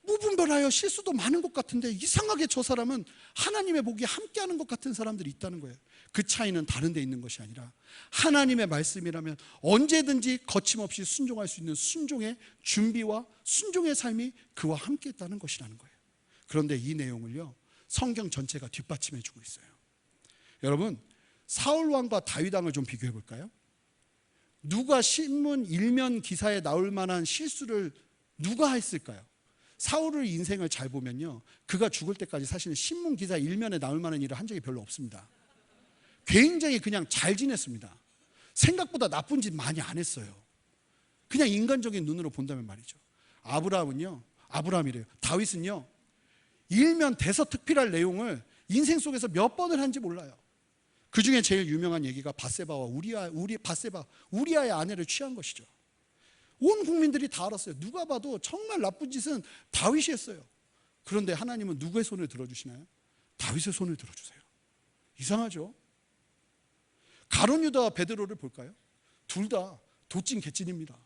무분별하여 실수도 많은 것 같은데 이상하게 저 사람은 하나님의 복이 함께하는 것 같은 사람들이 있다는 거예요. 그 차이는 다른 데 있는 것이 아니라 하나님의 말씀이라면 언제든지 거침없이 순종할 수 있는 순종의 준비와 순종의 삶이 그와 함께했다는 것이라는 거예요. 그런데 이 내용을요 성경 전체가 뒷받침해 주고 있어요. 여러분 사울 왕과 다윗 왕을 좀 비교해 볼까요? 누가 신문 일면 기사에 나올 만한 실수를 누가 했을까요? 사울의 인생을 잘 보면요, 그가 죽을 때까지 사실은 신문 기사 일면에 나올 만한 일을 한 적이 별로 없습니다. 굉장히 그냥 잘 지냈습니다. 생각보다 나쁜 짓 많이 안 했어요. 그냥 인간적인 눈으로 본다면 말이죠. 아브라함이래요. 다윗은요, 일면 대서특필할 내용을 인생 속에서 몇 번을 한지 몰라요. 그 중에 제일 유명한 얘기가 우리아의 아내를 취한 것이죠. 온 국민들이 다 알았어요. 누가 봐도 정말 나쁜 짓은 다윗이 했어요. 그런데 하나님은 누구의 손을 들어주시나요? 다윗의 손을 들어주세요. 이상하죠? 가룟 유다와 베드로를 볼까요? 둘 다 도찐 개찐입니다.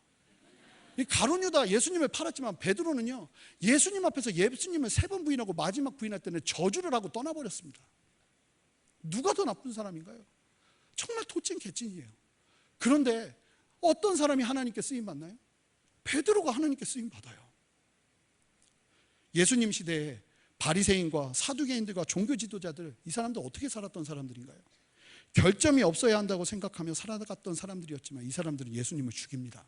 이 가룟 유다 예수님을 팔았지만 베드로는요, 예수님 앞에서 예수님을 3번 부인하고 마지막 부인할 때는 저주를 하고 떠나버렸습니다. 누가 더 나쁜 사람인가요? 정말 도찐 개찐이에요. 그런데 어떤 사람이 하나님께 쓰임 받나요? 베드로가 하나님께 쓰임 받아요. 예수님 시대에 바리새인과 사두개인들과 종교 지도자들, 이 사람들 어떻게 살았던 사람들인가요? 결점이 없어야 한다고 생각하며 살아갔던 사람들이었지만 이 사람들은 예수님을 죽입니다.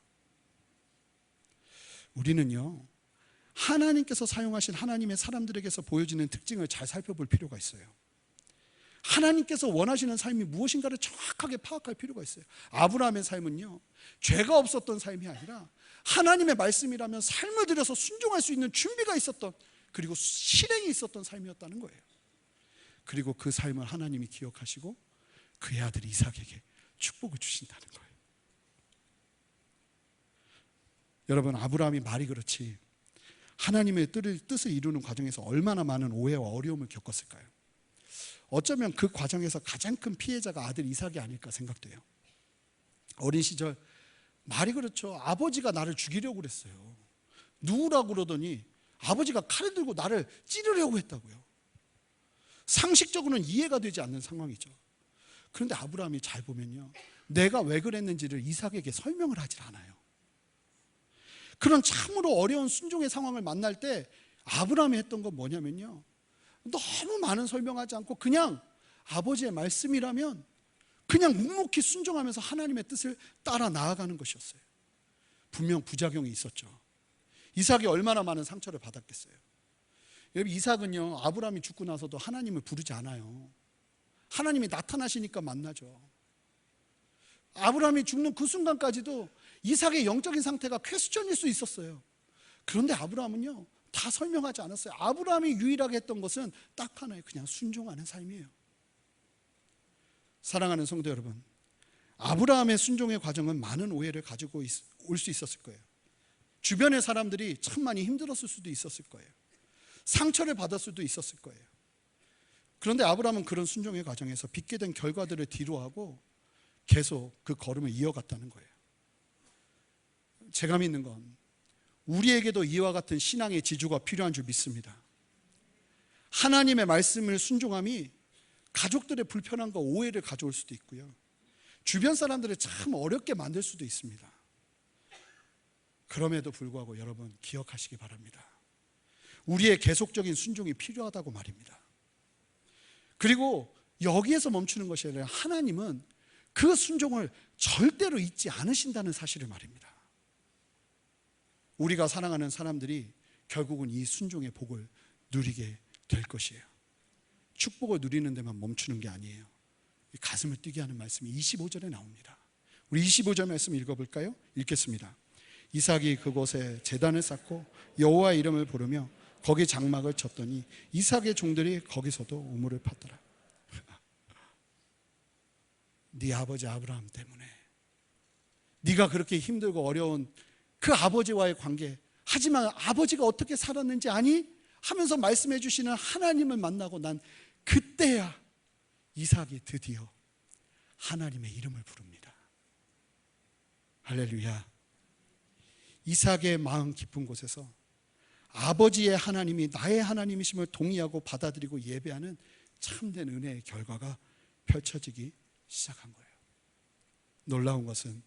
우리는요, 하나님께서 사용하신 하나님의 사람들에게서 보여지는 특징을 잘 살펴볼 필요가 있어요. 하나님께서 원하시는 삶이 무엇인가를 정확하게 파악할 필요가 있어요. 아브라함의 삶은요, 죄가 없었던 삶이 아니라 하나님의 말씀이라면 삶을 들여서 순종할 수 있는 준비가 있었던, 그리고 실행이 있었던 삶이었다는 거예요. 그리고 그 삶을 하나님이 기억하시고 그의 아들 이삭에게 축복을 주신다는 거예요. 여러분, 아브라함이 말이 그렇지 하나님의 뜻을 이루는 과정에서 얼마나 많은 오해와 어려움을 겪었을까요? 어쩌면 그 과정에서 가장 큰 피해자가 아들 이삭이 아닐까 생각돼요. 어린 시절 말이 그렇죠. 아버지가 나를 죽이려고 그랬어요. 누구라고 그러더니 아버지가 칼을 들고 나를 찌르려고 했다고요. 상식적으로는 이해가 되지 않는 상황이죠. 그런데 아브라함이 잘 보면요, 내가 왜 그랬는지를 이삭에게 설명을 하질 않아요. 그런 참으로 어려운 순종의 상황을 만날 때 아브라함이 했던 건 뭐냐면요, 너무 많은 설명하지 않고 그냥 아버지의 말씀이라면 그냥 묵묵히 순종하면서 하나님의 뜻을 따라 나아가는 것이었어요. 분명 부작용이 있었죠. 이삭이 얼마나 많은 상처를 받았겠어요. 여러분, 이삭은요, 아브라함이 죽고 나서도 하나님을 부르지 않아요. 하나님이 나타나시니까 만나죠. 아브라함이 죽는 그 순간까지도 이삭의 영적인 상태가 퀘스천일 수 있었어요. 그런데 아브라함은요, 다 설명하지 않았어요. 아브라함이 유일하게 했던 것은 딱 하나예요. 그냥 순종하는 삶이에요. 사랑하는 성도 여러분, 아브라함의 순종의 과정은 많은 오해를 가지고 올 수 있었을 거예요. 주변의 사람들이 참 많이 힘들었을 수도 있었을 거예요. 상처를 받을 수도 있었을 거예요. 그런데 아브라함은 그런 순종의 과정에서 빚게 된 결과들을 뒤로하고 계속 그 걸음을 이어갔다는 거예요. 제가 믿는 건 우리에게도 이와 같은 신앙의 지주가 필요한 줄 믿습니다. 하나님의 말씀을 순종함이 가족들의 불편함과 오해를 가져올 수도 있고요, 주변 사람들을 참 어렵게 만들 수도 있습니다. 그럼에도 불구하고 여러분, 기억하시기 바랍니다. 우리의 계속적인 순종이 필요하다고 말입니다. 그리고 여기에서 멈추는 것이 아니라 하나님은 그 순종을 절대로 잊지 않으신다는 사실을 말입니다. 우리가 사랑하는 사람들이 결국은 이 순종의 복을 누리게 될 것이에요. 축복을 누리는 데만 멈추는 게 아니에요. 가슴을 뛰게 하는 말씀이 25절에 나옵니다. 우리 25절 말씀 읽어볼까요? 읽겠습니다. 이삭이 그곳에 제단을 쌓고 여호와의 이름을 부르며 거기 장막을 쳤더니 이삭의 종들이 거기서도 우물을 팠더라. 네 아버지 아브라함 때문에, 네가 그렇게 힘들고 어려운 그 아버지와의 관계, 하지만 아버지가 어떻게 살았는지 아니? 하면서 말씀해 주시는 하나님을 만나고 난 그때야 이삭이 드디어 하나님의 이름을 부릅니다. 할렐루야. 이삭의 마음 깊은 곳에서 아버지의 하나님이 나의 하나님이심을 동의하고 받아들이고 예배하는 참된 은혜의 결과가 펼쳐지기 시작한 거예요. 놀라운 것은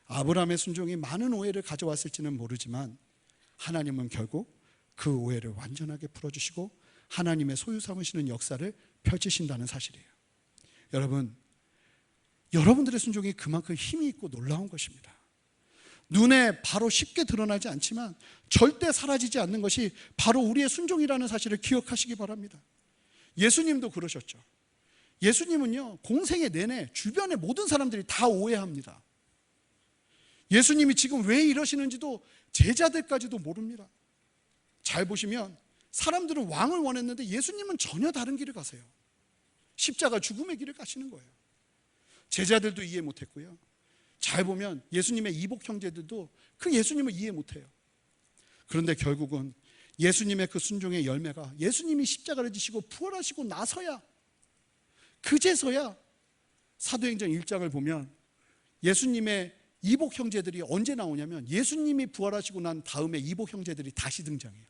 아브라함의 순종이 많은 오해를 가져왔을지는 모르지만 하나님은 결국 그 오해를 완전하게 풀어주시고 하나님의 소유 삼으시는 역사를 펼치신다는 사실이에요. 여러분, 여러분들의 순종이 그만큼 힘이 있고 놀라운 것입니다. 눈에 바로 쉽게 드러나지 않지만 절대 사라지지 않는 것이 바로 우리의 순종이라는 사실을 기억하시기 바랍니다. 예수님도 그러셨죠. 예수님은요, 공생애 내내 주변의 모든 사람들이 다 오해합니다. 예수님이 지금 왜 이러시는지도 제자들까지도 모릅니다. 잘 보시면 사람들은 왕을 원했는데 예수님은 전혀 다른 길을 가세요. 십자가 죽음의 길을 가시는 거예요. 제자들도 이해 못했고요. 잘 보면 예수님의 이복 형제들도 그 예수님을 이해 못해요. 그런데 결국은 예수님의 그 순종의 열매가 예수님이 십자가를 지시고 부활하시고 나서야, 그제서야 사도행전 1장을 보면 예수님의 이복 형제들이 언제 나오냐면 예수님이 부활하시고 난 다음에 이복 형제들이 다시 등장해요.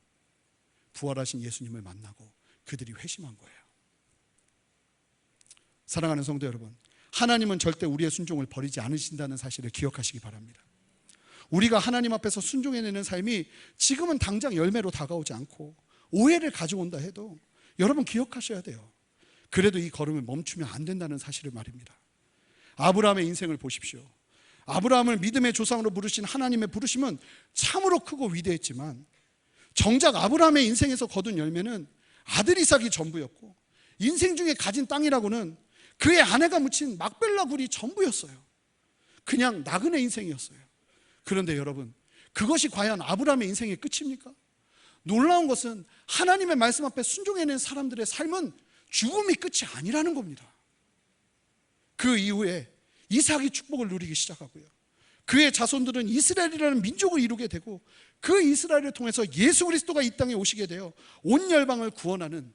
부활하신 예수님을 만나고 그들이 회심한 거예요. 사랑하는 성도 여러분, 하나님은 절대 우리의 순종을 버리지 않으신다는 사실을 기억하시기 바랍니다. 우리가 하나님 앞에서 순종해내는 삶이 지금은 당장 열매로 다가오지 않고 오해를 가져온다 해도 여러분 기억하셔야 돼요. 그래도 이 걸음을 멈추면 안 된다는 사실을 말입니다. 아브라함의 인생을 보십시오. 아브라함을 믿음의 조상으로 부르신 하나님의 부르심은 참으로 크고 위대했지만 정작 아브라함의 인생에서 거둔 열매는 아들 이삭이 전부였고 인생 중에 가진 땅이라고는 그의 아내가 묻힌 막벨라 굴이 전부였어요. 그냥 나그네 인생이었어요. 그런데 여러분, 그것이 과연 아브라함의 인생의 끝입니까? 놀라운 것은 하나님의 말씀 앞에 순종해낸 사람들의 삶은 죽음이 끝이 아니라는 겁니다. 그 이후에 이삭이 축복을 누리기 시작하고요, 그의 자손들은 이스라엘이라는 민족을 이루게 되고 그 이스라엘을 통해서 예수 그리스도가 이 땅에 오시게 되어 온 열방을 구원하는,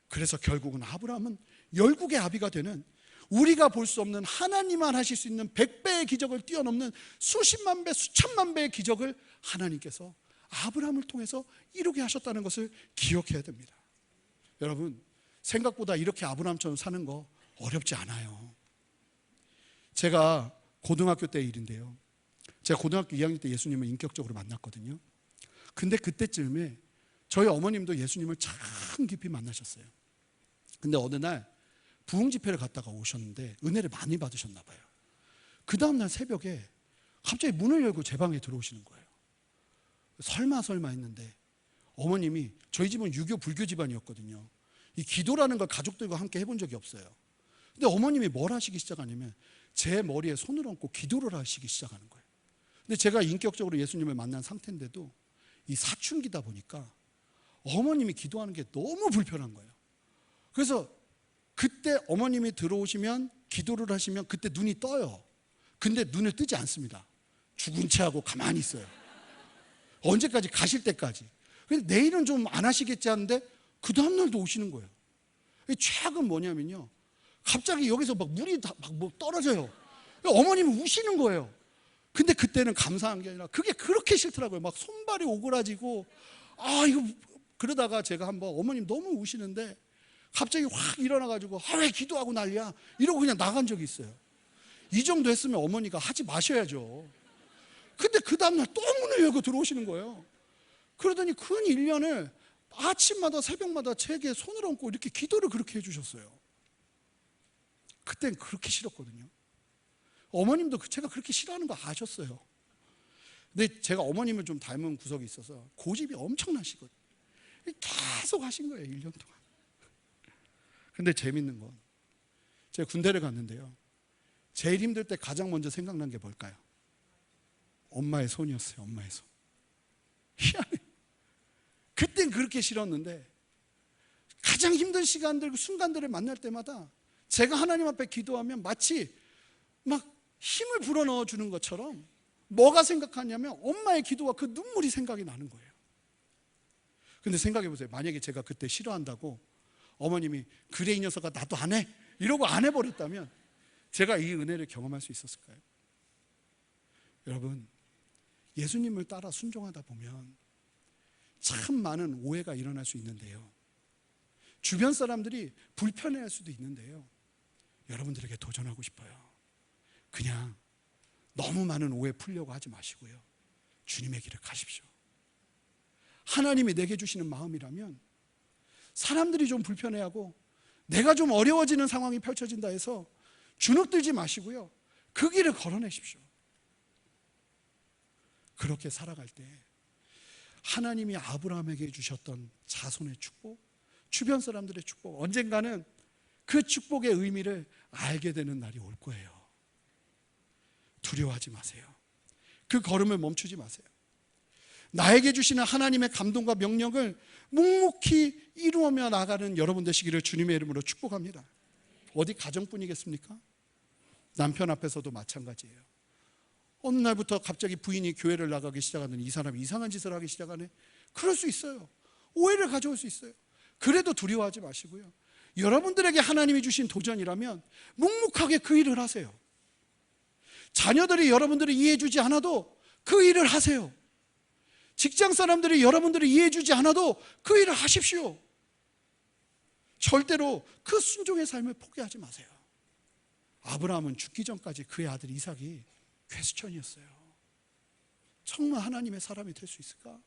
그래서 결국은 아브라함은 열국의 아비가 되는, 우리가 볼 수 없는 하나님만 하실 수 있는 100배의 기적을 뛰어넘는 수십만 배, 수천만 배의 기적을 하나님께서 아브라함을 통해서 이루게 하셨다는 것을 기억해야 됩니다. 여러분, 생각보다 이렇게 아브라함처럼 사는 거 어렵지 않아요. 제가 고등학교 때 일인데요, 제가 고등학교 2학년 때 예수님을 인격적으로 만났거든요. 근데 그때쯤에 저희 어머님도 예수님을 참 깊이 만나셨어요. 근데 어느 날 부흥 집회를 갔다가 오셨는데 은혜를 많이 받으셨나 봐요. 그 다음날 새벽에 갑자기 문을 열고 제 방에 들어오시는 거예요. 설마 했는데 어머님이, 저희 집은 유교 불교 집안이었거든요. 이 기도라는 걸 가족들과 함께 해본 적이 없어요. 근데 어머님이 뭘 하시기 시작하냐면 제 머리에 손을 얹고 기도를 하시기 시작하는 거예요. 근데 제가 인격적으로 예수님을 만난 상태인데도 이 사춘기다 보니까 어머님이 기도하는 게 너무 불편한 거예요. 그래서 그때 어머님이 들어오시면 기도를 하시면 그때 눈이 떠요. 근데 눈을 뜨지 않습니다. 죽은 채 하고 가만히 있어요. 언제까지? 가실 때까지. 근데 내일은 좀 안 하시겠지 하는데 그 다음날도 오시는 거예요. 최악은 뭐냐면요, 갑자기 여기서 막 물이 막 떨어져요. 어머님은 우시는 거예요. 근데 그때는 감사한 게 아니라 그게 그렇게 싫더라고요. 막 손발이 오그라지고, 이거. 그러다가 제가 한번 어머님 너무 우시는데 갑자기 확 일어나가지고 왜 기도하고 난리야 이러고 그냥 나간 적이 있어요. 이 정도 했으면 어머니가 하지 마셔야죠. 근데 그 다음날 또 문을 열고 들어오시는 거예요. 그러더니 근 1년을 아침마다 새벽마다 제게 손을 얹고 이렇게 기도를 그렇게 해주셨어요. 그땐 그렇게 싫었거든요. 어머님도 제가 그렇게 싫어하는 거 아셨어요. 근데 제가 어머님을 좀 닮은 구석이 있어서 고집이 엄청나시거든요. 계속 하신 거예요, 1년 동안. 근데 재밌는 건 제가 군대를 갔는데요, 제일 힘들 때 가장 먼저 생각난 게 뭘까요? 엄마의 손이었어요. 엄마의 손. 희한해. 그땐 그렇게 싫었는데 가장 힘든 시간들, 그 순간들을 만날 때마다 제가 하나님 앞에 기도하면 마치 막 힘을 불어넣어 주는 것처럼 뭐가 생각하냐면 엄마의 기도와 그 눈물이 생각이 나는 거예요. 근데 생각해 보세요. 만약에 제가 그때 싫어한다고 어머님이 그래 이 녀석아 나도 안 해 이러고 안 해버렸다면 제가 이 은혜를 경험할 수 있었을까요? 여러분, 예수님을 따라 순종하다 보면 참 많은 오해가 일어날 수 있는데요, 주변 사람들이 불편해할 수도 있는데요, 여러분들에게 도전하고 싶어요. 그냥 너무 많은 오해 풀려고 하지 마시고요, 주님의 길을 가십시오. 하나님이 내게 주시는 마음이라면 사람들이 좀 불편해하고 내가 좀 어려워지는 상황이 펼쳐진다 해서 주눅들지 마시고요, 그 길을 걸어내십시오. 그렇게 살아갈 때 하나님이 아브라함에게 주셨던 자손의 축복, 주변 사람들의 축복, 언젠가는 그 축복의 의미를 알게 되는 날이 올 거예요. 두려워하지 마세요. 그 걸음을 멈추지 마세요. 나에게 주시는 하나님의 감동과 명령을 묵묵히 이루어며 나가는 여러분 되시기를 주님의 이름으로 축복합니다. 어디 가정뿐이겠습니까? 남편 앞에서도 마찬가지예요. 어느 날부터 갑자기 부인이 교회를 나가기 시작하더니 이 사람이 이상한 짓을 하기 시작하네. 그럴 수 있어요. 오해를 가져올 수 있어요. 그래도 두려워하지 마시고요. 여러분들에게 하나님이 주신 도전이라면 묵묵하게 그 일을 하세요. 자녀들이 여러분들을 이해해주지 않아도 그 일을 하세요. 직장 사람들이 여러분들을 이해해주지 않아도 그 일을 하십시오. 절대로 그 순종의 삶을 포기하지 마세요. 아브라함은 죽기 전까지 그의 아들 이삭이 퀘스천이었어요. 정말 하나님의 사람이 될 수 있을까?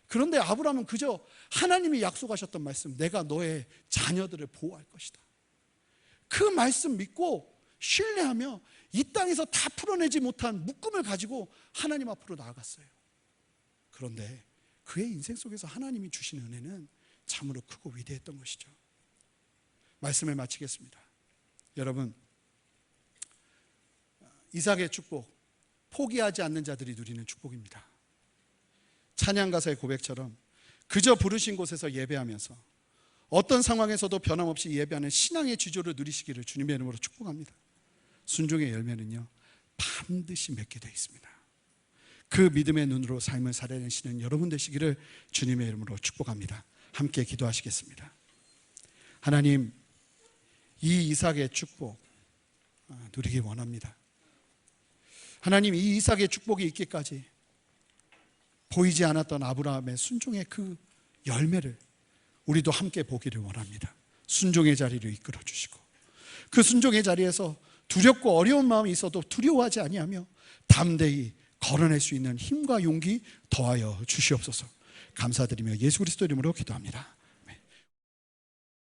그런데 아브라함은 그저 하나님이 약속하셨던 말씀, 내가 너의 자녀들을 보호할 것이다, 그 말씀 믿고 신뢰하며 이 땅에서 다 풀어내지 못한 묶음을 가지고 하나님 앞으로 나아갔어요. 그런데 그의 인생 속에서 하나님이 주신 은혜는 참으로 크고 위대했던 것이죠. 말씀을 마치겠습니다. 여러분, 이삭의 축복, 포기하지 않는 자들이 누리는 축복입니다. 찬양 가사의 고백처럼 그저 부르신 곳에서 예배하면서 어떤 상황에서도 변함없이 예배하는 신앙의 지조를 누리시기를 주님의 이름으로 축복합니다. 순종의 열매는요, 반드시 맺게 되어 있습니다. 그 믿음의 눈으로 삶을 살아내시는 여러분 되시기를 주님의 이름으로 축복합니다. 함께 기도하시겠습니다. 하나님, 이 이삭의 축복 누리기 원합니다. 하나님, 이 이삭의 축복이 있기까지 보이지 않았던 아브라함의 순종의 그 열매를 우리도 함께 보기를 원합니다. 순종의 자리를 이끌어 주시고 그 순종의 자리에서 두렵고 어려운 마음이 있어도 두려워하지 아니하며 담대히 걸어낼 수 있는 힘과 용기 더하여 주시옵소서. 감사드리며 예수 그리스도 이름으로 기도합니다.